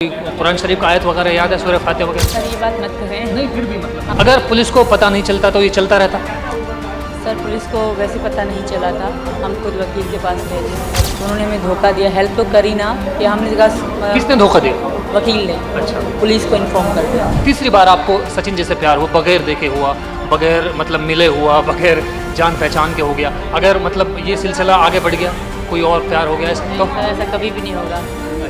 कुरान शरीफ का आयत वगैरह याद है, सूरह फातिहा वगैरह? सर ये बात मत करें। नहीं, फिर भी मतलब अगर पुलिस को पता नहीं चलता तो ये चलता रहता? सर पुलिस को वैसे पता नहीं चला था, हम खुद वकील के पास गए थे तो उन्होंने हमें धोखा दिया। हेल्प तो करी ना कि हमने कहा किसने धोखा दिया? वकील ने अच्छा, पुलिस को इन्फॉर्म कर दिया। तीसरी बार आपको सचिन जैसे प्यार हुआ, बगैर देखे हुआ, बगैर मतलब मिले हुआ, बगैर जान पहचान के हो गया, अगर मतलब ये सिलसिला आगे बढ़ गया, कोई और प्यार हो गया नहीं तो? सर, ऐसा कभी भी नहीं होगा।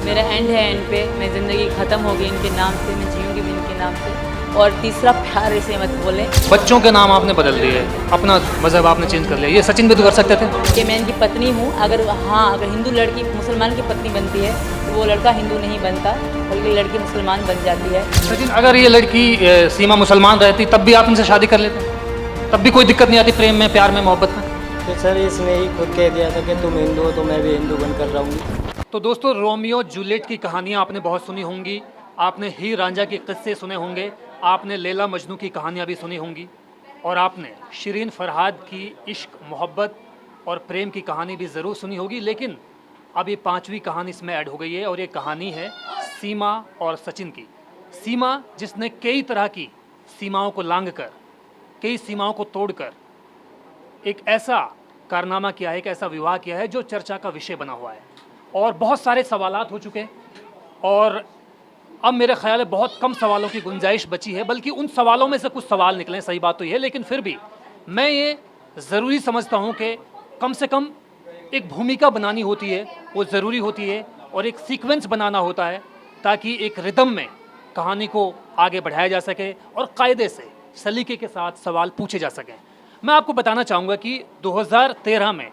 मेरा एंड है, एंड पे मैं ज़िंदगी ख़त्म होगी इनके नाम से, मैं जीऊँगी भी इनके नाम से। और तीसरा प्यार ऐसे मत बोलें बच्चों के नाम आपने बदल दिए, अपना मज़हब आपने चेंज कर लिया, ये सचिन भी तो कर सकते थे? कि मैं इनकी पत्नी हूँ। अगर अगर हिंदू लड़की मुसलमान की पत्नी बनती है तो वो लड़का हिंदू नहीं बनता, बल्कि लड़की मुसलमान बन जाती है। सचिन, अगर ये लड़की सीमा मुसलमान रहती तब भी आप इनसे शादी कर लेते? तब भी कोई दिक्कत नहीं आती प्रेम में, प्यार में, मोहब्बत में? तो सर इसने ही खुद कह दिया था कि तुम हिंदू हो तो मैं भी हिंदू बनकर रहूँगी। तो दोस्तों, रोमियो जूलियट की कहानियाँ आपने बहुत सुनी होंगी, आपने हीर रांझा के किस्से सुने होंगे, आपने लैला मजनू की कहानियाँ भी सुनी होंगी, और आपने शिरीन फरहाद की इश्क, मोहब्बत और प्रेम की कहानी भी ज़रूर सुनी होगी। लेकिन अब ये पांचवी कहानी इसमें ऐड हो गई है, और ये कहानी है सीमा और सचिन की। सीमा जिसने कई तरह की सीमाओं को लांघ कर, कई सीमाओं को तोड़कर एक ऐसा कारनामा किया है, एक ऐसा विवाह किया है जो चर्चा का विषय बना हुआ है, और बहुत सारे सवालात हो चुके हैं, और अब मेरे ख्याल है बहुत कम सवालों की गुंजाइश बची है, बल्कि उन सवालों में से कुछ सवाल निकले, सही बात तो ये है। लेकिन फिर भी मैं ये ज़रूरी समझता हूँ कि कम से कम एक भूमिका बनानी होती है, वो ज़रूरी होती है, और एक सीक्वेंस बनाना होता है, ताकि एक रिदम में कहानी को आगे बढ़ाया जा सके और कायदे से, सलीके के साथ सवाल पूछे जा सकें। मैं आपको बताना चाहूँगा कि 2013 में,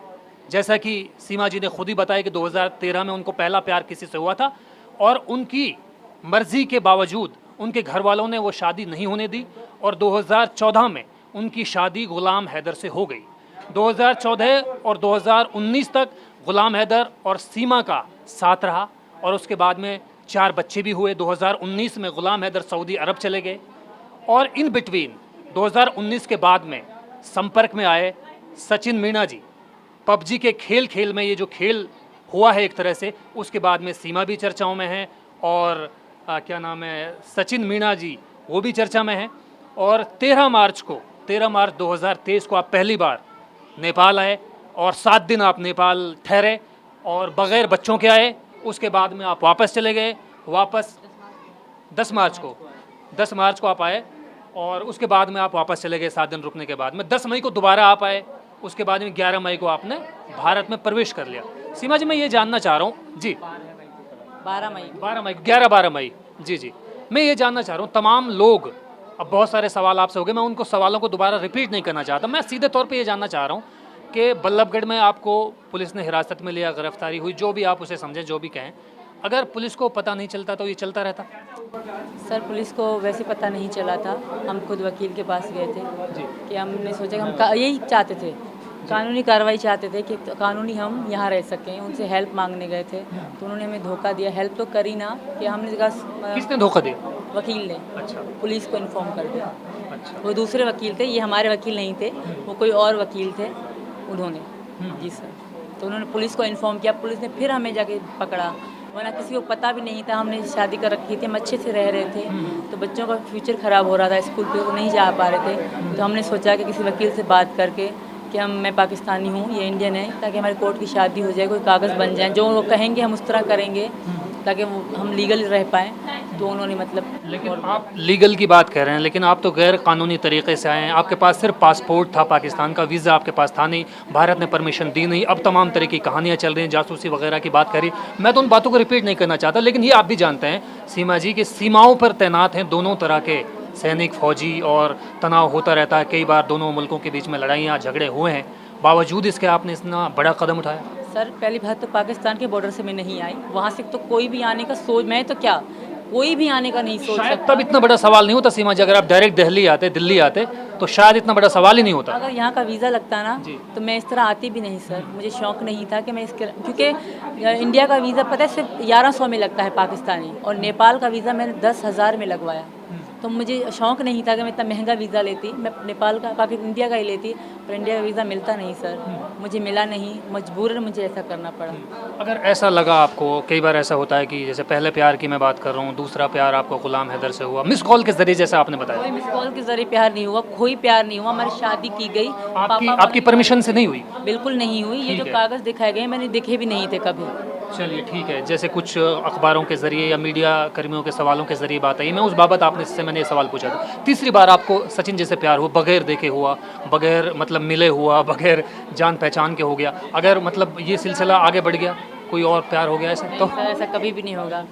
जैसा कि सीमा जी ने खुद ही बताया कि 2013 में उनको पहला प्यार किसी से हुआ था, और उनकी मर्ज़ी के बावजूद उनके घर वालों ने वो शादी नहीं होने दी, और 2014 में उनकी शादी गुलाम हैदर से हो गई। 2014 और 2019 तक गुलाम हैदर और सीमा का साथ रहा, और उसके बाद में 4 बच्चे भी हुए। 2019 में गुलाम हैदर सऊदी अरब चले गए, और इन बिटवीन 2019 के बाद में संपर्क में आए सचिन मीणा जी। पबजी के खेल में ये जो खेल हुआ है एक तरह से, उसके बाद में सीमा भी चर्चाओं में है, और क्या नाम है, सचिन मीणा जी वो भी चर्चा में हैं। और 13 मार्च 2023 को आप पहली बार नेपाल आए, और 7 दिन आप नेपाल ठहरे, और बग़ैर बच्चों के आए। उसके बाद में आप वापस चले गए, वापस 10 मार्च को आप आए, और उसके बाद में आप वापस चले गए 7 दिन रुकने के बाद में। 10 मई को दोबारा आप आए, उसके बाद में 11 मई को आपने भारत में प्रवेश कर लिया। सीमा जी, मैं ये जानना चाह रहा हूँ जी, 12 मई 12 मई जी, मैं ये जानना चाह रहा हूँ, तमाम लोग, अब बहुत सारे सवाल आपसे हो गए, मैं उनको सवालों को दोबारा रिपीट नहीं करना चाहता। मैं सीधे तौर पे ये जानना चाह रहा हूँ कि बल्लभगढ़ में आपको पुलिस ने हिरासत में लिया, गिरफ्तारी हुई, जो भी आप उसे समझें, जो भी कहें, अगर पुलिस को पता नहीं चलता तो ये चलता रहता? सर पुलिस को वैसे पता नहीं चला था, हम खुद वकील के पास गए थे जी। कि हमने सोचा कि हम यही चाहते थे, कानूनी कार्रवाई चाहते थे कि कानूनी हम यहाँ रह सकें। उनसे हेल्प मांगने गए थे तो उन्होंने हमें धोखा दिया। हेल्प तो करी ना कि हमने कहा किसने धोखा दिया? वकील ने अच्छा, पुलिस को इन्फॉर्म कर दिया। अच्छा, वो दूसरे वकील थे, ये हमारे वकील नहीं थे, वो कोई और वकील थे। उन्होंने जी सर, तो उन्होंने पुलिस को इन्फॉर्म किया, पुलिस ने फिर हमें जाके पकड़ा, वरना किसी को पता भी नहीं था। हमने शादी कर रखी थी, हम अच्छे से रह रहे थे, तो बच्चों का फ्यूचर ख़राब हो रहा था, स्कूल पे वो नहीं जा पा रहे थे। तो हमने सोचा कि किसी वकील से बात करके कि मैं पाकिस्तानी हूँ, ये इंडियन है, ताकि हमारी कोर्ट की शादी हो जाए, कोई कागज़ बन जाए, जो वो कहेंगे हम उस तरह करेंगे, ताकि वो हम लीगल रह पाएँ। तो उन्होंने मतलब, लेकिन आप लीगल की बात कर रहे हैं, लेकिन आप तो गैर कानूनी तरीके से आए हैं। आपके पास सिर्फ पासपोर्ट था पाकिस्तान का, वीज़ा आपके पास था नहीं, भारत ने परमिशन दी नहीं। अब तमाम तरह की कहानियाँ चल रही हैं, जासूसी वगैरह की बात करी, मैं तो उन बातों को रिपीट नहीं करना चाहता। लेकिन ये आप भी जानते हैं सीमा जी कि सीमाओं पर तैनात हैं दोनों तरह के सैनिक, फौजी, और तनाव होता रहता है। कई बार दोनों मुल्कों के बीच में लड़ाइयाँ, झगड़े हुए हैं, बावजूद इसके आपने इतना बड़ा कदम उठाया। सर पहली बात तो पाकिस्तान के बॉर्डर से मैं नहीं आई, वहाँ से तो कोई भी आने का सोच, मैं तो क्या, कोई भी आने का नहीं सोच शायद सकता। तब इतना बड़ा सवाल नहीं होता सीमा जी, अगर आप डायरेक्ट दिल्ली आते तो शायद इतना बड़ा सवाल ही नहीं होता। अगर यहाँ का वीज़ा लगता ना जी। तो मैं इस तरह आती भी नहीं सर। मुझे शौक़ नहीं था कि मैं इसके, क्योंकि इंडिया का वीज़ा पता है सिर्फ 1100 में लगता है पाकिस्तानी, और नेपाल का वीज़ा मैंने 10,000 में लगवाया। तो मुझे शौक़ नहीं था कि मैं इतना महंगा वीज़ा लेती, मैं नेपाल का इंडिया का ही लेती, पर इंडिया का वीज़ा मिलता नहीं सर, मुझे मिला नहीं, मजबूरन मुझे ऐसा करना पड़ा। अगर ऐसा लगा आपको, कई बार ऐसा होता है कि जैसे पहले प्यार की मैं बात कर रहा हूँ, दूसरा प्यार आपको गुलाम हैदर से हुआ, मिस कॉल के ज़रिए जैसा आपने बताया, कोई मिस कॉल के ज़रिए प्यार नहीं हुआ, कोई प्यार नहीं हुआ, हमारी शादी की गई, आपकी परमिशन से नहीं हुई? बिल्कुल नहीं हुई, ये जो कागज़ दिखाए गए मैंने देखे भी नहीं थे कभी। चलिए ठीक है, जैसे कुछ अखबारों के ज़रिए या मीडिया कर्मियों के सवालों के ज़रिए बात आई, मैं उस बाबत आपने से मैंने ये सवाल पूछा था। तीसरी बार आपको सचिन जैसे प्यार हुआ, बगैर देखे हुआ, बगैर मतलब मिले हुआ, बगैर जान पहचान के हो गया, अगर मतलब ये सिलसिला आगे बढ़ गया, कोई और प्यार हो गया ऐसा तो? ऐसा कभी भी नहीं होगा,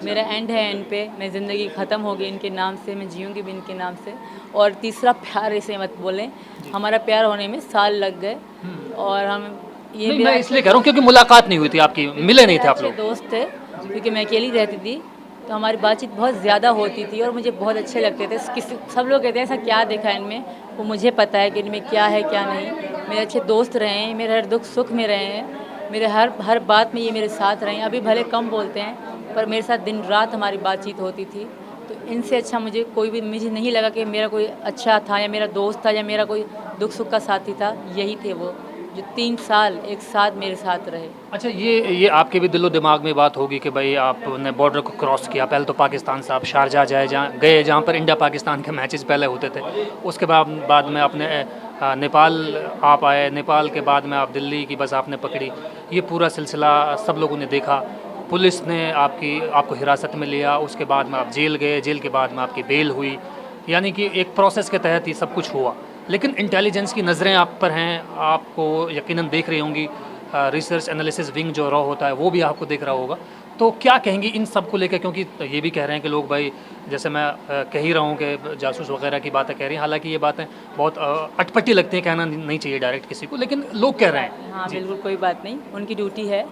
मेरा एंड है एंड पे, मैं ज़िंदगी ख़त्म हो गई इनके नाम से, मैं जीऊँगी भी इनके नाम से। और तीसरा प्यार ऐसे मत बोलें, हमारा प्यार होने में साल लग गए और हम ये मैं इसलिए कह रहा हूँ क्योंकि मुलाकात नहीं हुई थी आपकी, मिले नहीं थे आप लोग। दोस्त थे, क्योंकि मैं अकेली रहती थी तो हमारी बातचीत बहुत ज़्यादा होती थी और मुझे बहुत अच्छे लगते थे। किसी सब लोग कहते हैं ऐसा क्या देखा इनमें, वो मुझे पता है कि इनमें क्या है क्या नहीं। मेरे अच्छे दोस्त रहे हैं, मेरे हर दुख सुख में रहे हैं, मेरे हर बात में ये मेरे साथ रहे हैं। अभी भले कम बोलते हैं पर मेरे साथ दिन रात हमारी बातचीत होती थी। तो इनसे अच्छा मुझे नहीं लगा कि मेरा कोई अच्छा था या मेरा दोस्त था या मेरा कोई दुख सुख का साथी था। यही थे वो जो 3 साल एक साथ मेरे साथ रहे। अच्छा, ये आपके भी दिलो दिमाग में बात होगी कि भाई आपने बॉर्डर को क्रॉस किया, पहले तो पाकिस्तान से आप शारजाह गए जहाँ पर इंडिया पाकिस्तान के मैचेस पहले होते थे, उसके बाद में आपने नेपाल आप आए, नेपाल के बाद में आप दिल्ली की बस आपने पकड़ी। ये पूरा सिलसिला सब लोगों ने देखा, पुलिस ने आपको हिरासत में लिया, उसके बाद में आप जेल गए, जेल के बाद में आपकी बेल हुई, यानी कि एक प्रोसेस के तहत ही सब कुछ हुआ। लेकिन इंटेलिजेंस की नज़रें आप पर हैं, आपको यकीनन देख रही होंगी, रिसर्च एनालिसिस विंग जो रॉ होता है वो भी आपको देख रहा होगा। तो क्या कहेंगी इन सब को लेकर, क्योंकि ये भी कह रहे हैं कि लोग भाई जैसे मैं कह ही रहा हूँ कि जासूस वगैरह की बातें कह रही हैं, हालांकि ये बातें बहुत अटपटी लगती हैं, कहना नहीं चाहिए डायरेक्ट किसी को, लेकिन लोग कह रहे हैं। हाँ बिल्कुल, कोई बात नहीं, उनकी ड्यूटी है।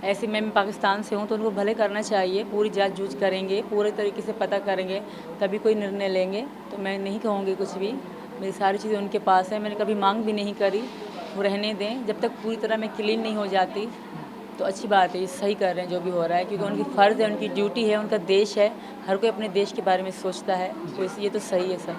ऐसे मैं पाकिस्तान से हूँ तो उनको भले करना चाहिए, पूरी जांच जूझ करेंगे, पूरे तरीके से पता करेंगे तभी कोई निर्णय लेंगे। तो मैं नहीं कहूँगी कुछ भी, मेरी सारी चीज़ें उनके पास हैं, मैंने कभी मांग भी नहीं करी। वो रहने दें, जब तक पूरी तरह मैं क्लीन नहीं हो जाती तो अच्छी बात है, ये सही कर रहे हैं जो भी हो रहा है, क्योंकि उनकी फ़र्ज़ है, उनकी ड्यूटी है, उनका देश है, हर कोई अपने देश के बारे में सोचता है, तो इसलिए तो सही है सर।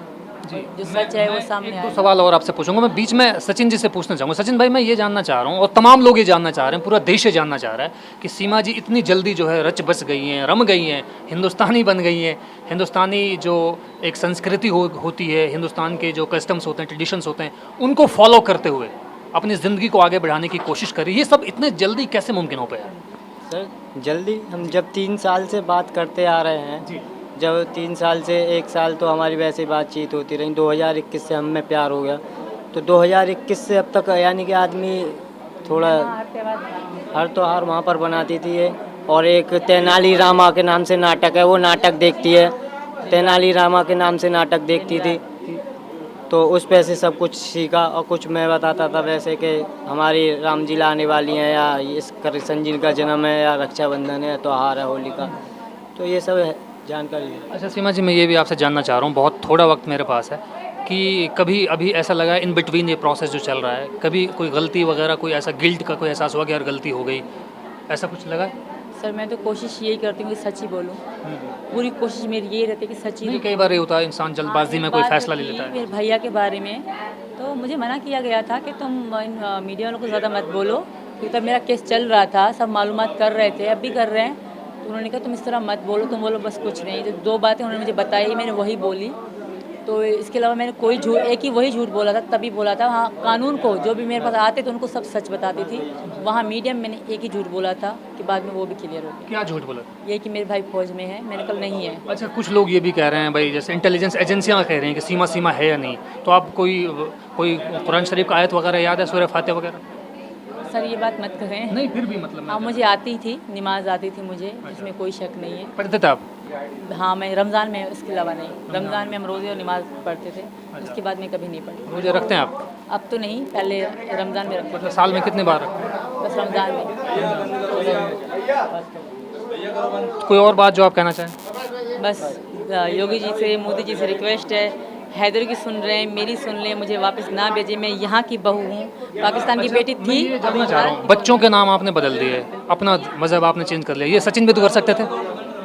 जी, जो सच है वो सामने एक आए। दो सवाल और आपसे पूछूंगा, मैं बीच में सचिन जी से पूछना चाहूँगा। सचिन भाई, मैं ये जानना चाह रहा हूँ और तमाम लोग ये जानना चाह रहे हैं, पूरा देश ये जानना चाह रहा है कि सीमा जी इतनी जल्दी जो है रच बस गई हैं, रम गई हैं, हिंदुस्तानी बन गई हैं, हिंदुस्तानी जो एक संस्कृति होती है, हिंदुस्तान के जो कस्टम्स होते हैं, ट्रेडिशंस होते हैं, उनको फॉलो करते हुए अपनी ज़िंदगी को आगे बढ़ाने की कोशिश करी, ये सब इतने जल्दी कैसे मुमकिन हो पाया? सर जल्दी, हम जब 3 साल से बात करते आ रहे हैं जी, जब 3 साल से 1 साल तो हमारी वैसे बातचीत होती रही, 2021 से हम में प्यार हो गया, तो 2021 से अब तक यानी कि आदमी थोड़ा हर त्योहार वहाँ पर बनाती थी है। और एक तेनाली रामा के नाम से नाटक है, वो नाटक देखती है, तेनाली रामा के नाम से नाटक देखती थी, तो उस पे से सब कुछ सीखा। और कुछ मैं बताता था वैसे कि हमारी राम जी आने वाली हैं, या इस कृष्ण जी का जन्म है, या रक्षाबंधन है, त्योहार है होली का, तो ये सब है जानकारी है। अच्छा सीमा जी, मैं ये भी आपसे जानना चाह रहा हूँ, बहुत थोड़ा वक्त मेरे पास है, कि कभी अभी ऐसा लगा इन बिटवीन ये प्रोसेस जो चल रहा है, कभी कोई गलती वगैरह, कोई ऐसा गिल्ट का कोई एहसास हुआ कि यार गलती हो गई, ऐसा कुछ लगा? सर मैं तो कोशिश यही करती हूँ कि सच ही बोलूँ, पूरी कोशिश मेरी यही रहती है कि सच ही। नहीं, कई बार ये होता है इंसान जल्दबाजी में कोई फैसला ले लेता है। मेरे भैया के बारे में तो मुझे मना किया गया था कि तुम इन मीडिया वालों को ज़्यादा मत बोलो, क्योंकि तब मेरा केस चल रहा था, सब मालूमात कर रहे थे, अब भी कर रहे हैं। तो उन्होंने कहा तुम इस तरह मत बोलो, तुम बोलो बस कुछ नहीं। तो 2 बातें उन्होंने मुझे बताई, मैंने वही बोली। तो इसके अलावा मैंने कोई झूठ, एक ही वही झूठ बोला था, तभी बोला था। हाँ, कानून को जो भी मेरे पास आते थे उनको सब सच बताती थी। वहाँ मीडिया में मैंने एक ही झूठ बोला था कि बाद में वो भी क्लियर हो गया। क्या झूठ बोला? ये कि मेरे भाई फौज में है, मैंने कल नहीं है। अच्छा, कुछ लोग ये भी कह रहे हैं भाई, जैसे इंटेलिजेंस एजेंसियां कह रही हैं कि सीमा है या नहीं, तो आप कोई कुरान शरीफ का आयत वगैरह याद है, सूरह फातिहा वगैरह? सर ये बात मत करें। नहीं, फिर भी मतलब हाँ मुझे आती थी, नमाज आती थी मुझे, इसमें कोई शक नहीं है। पढ़ते थे आप? हाँ मैं रमज़ान में, इसके अलावा नहीं। रमज़ान में हम रोज़े और नमाज पढ़ते थे, उसके बाद में कभी नहीं पढ़ी। रोजे रखते हैं आप? अब तो नहीं, पहले रमज़ान में रखते मतलब साल में कितने बार रखते हैं? थे, बस रमज़ान में। कोई और बात जो आप कहना चाहें? बस योगी जी से, मोदी जी से रिक्वेस्ट है, हैदर की सुन रहे हैं, मेरी सुन लें, मुझे वापस ना भेजें। मैं यहाँ की बहू हूँ, पाकिस्तान की बेटी थी। मैं ये जानना चाह रहा हूँ, बच्चों के नाम आपने बदल दिए, अपना मज़हब आपने चेंज कर लिया, ये सचिन भी तो कर सकते थे?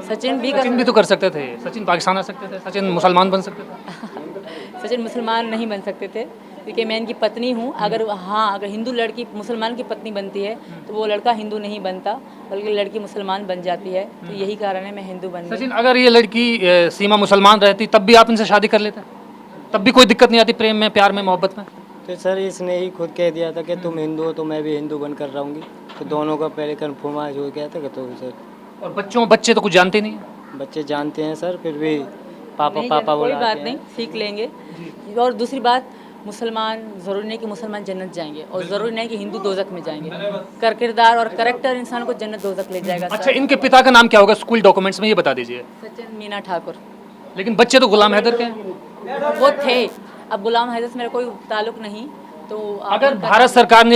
सचिन भी सचिन भी तो कर सकते थे, सचिन पाकिस्तान आ सकते थे, सचिन मुसलमान बन सकते थे। सचिन मुसलमान नहीं बन सकते थे क्योंकि मैं इनकी पत्नी हूँ। अगर अगर हिंदू लड़की मुसलमान की पत्नी बनती है तो वो लड़का हिंदू नहीं बनता, बल्कि लड़की मुसलमान बन जाती है। तो यही कारण है मैं हिंदू बन गई। सचिन, अगर ये लड़की सीमा मुसलमान रहती तब भी आप इनसे शादी कर लेते, तब भी कोई दिक्कत नहीं आती प्रेम में, प्यार में, मोहब्बत में? तो सर इसने ही खुद कह दिया था कि तुम हिंदू हो तो मैं भी हिंदू बनकर रहूँगी, तो दोनों का पहले कन्फर्माइज हो गया था कि तो सर। और बच्चे तो कुछ जानते नहीं हैं। बच्चे जानते हैं सर, फिर भी पापा नहीं, पापा कोई बुलाते बात हैं। नहीं, सीख लेंगे। और दूसरी बात, मुसलमान ज़रूरी नहीं कि मुसलमान जन्नत जाएंगे, और ज़रूरी नहीं कि हिंदू दोजख में जाएंगे। किरदार और करैक्टर इंसान को जन्नत दोजख ले जाएगा। अच्छा, इनके पिता का नाम क्या होगा स्कूल डॉक्यूमेंट्स में, ये बता दीजिए। सचिन मीना ठाकुर। लेकिन बच्चे तो गुलाम हैदर के हैं। वो थे, अब गुलाम हैदर से मेरा कोई ताल्लुक नहीं। तो अगर भारत सरकार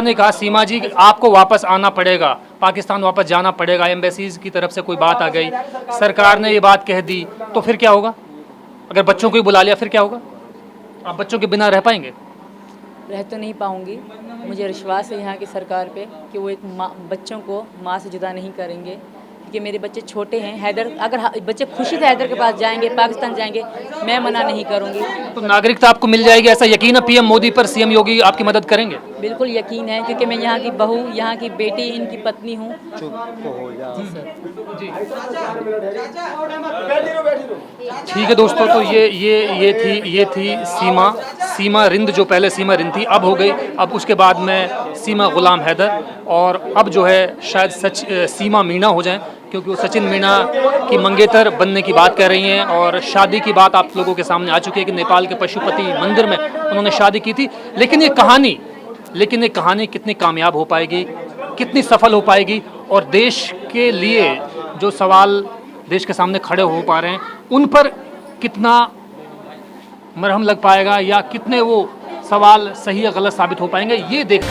ने कहा सीमा जी आपको वापस आना पड़ेगा, पाकिस्तान वापस जाना पड़ेगा, एम्बेसीज की तरफ से कोई बात आ गई, सरकार ने ये बात कह दी, तो फिर क्या होगा? अगर बच्चों को ही बुला लिया फिर क्या होगा? आप बच्चों के बिना रह पाएंगे? रह तो नहीं पाऊंगी। मुझे विश्वास है यहाँ की सरकार पे कि वो एक बच्चों को माँ से जुदा नहीं करेंगे, क्योंकि मेरे बच्चे छोटे हैं। हैदर, अगर बच्चे खुशी से हैदर के पास जाएंगे, पाकिस्तान जाएंगे, मैं मना नहीं करूंगी। तो नागरिकता आपको मिल जाएगी, ऐसा यकीन है पीएम मोदी पर? सीएम योगी आपकी मदद करेंगे? बिल्कुल यकीन है, क्योंकि मैं यहाँ की बहू, यहाँ की बेटी, इनकी पत्नी हूँ। चुप तो हो जाओ। जी ठीक है दोस्तों, तो ये थी सीमा रिंद, जो पहले सीमा रिंद थी, अब हो गई, अब उसके बाद में सीमा गुलाम हैदर, और अब जो है शायद सीमा मीणा हो जाए, क्योंकि वो सचिन मीणा की मंगेतर बनने की बात कर रही हैं। और शादी की बात आप लोगों के सामने आ चुकी है कि नेपाल के पशुपति मंदिर में उन्होंने शादी की थी। लेकिन ये कहानी कितनी कामयाब हो पाएगी, कितनी सफल हो पाएगी, और देश के लिए जो सवाल देश के सामने खड़े हो पा रहे हैं उन पर कितना मरहम लग पाएगा, या कितने वो सवाल सही या गलत साबित हो पाएंगे, ये देख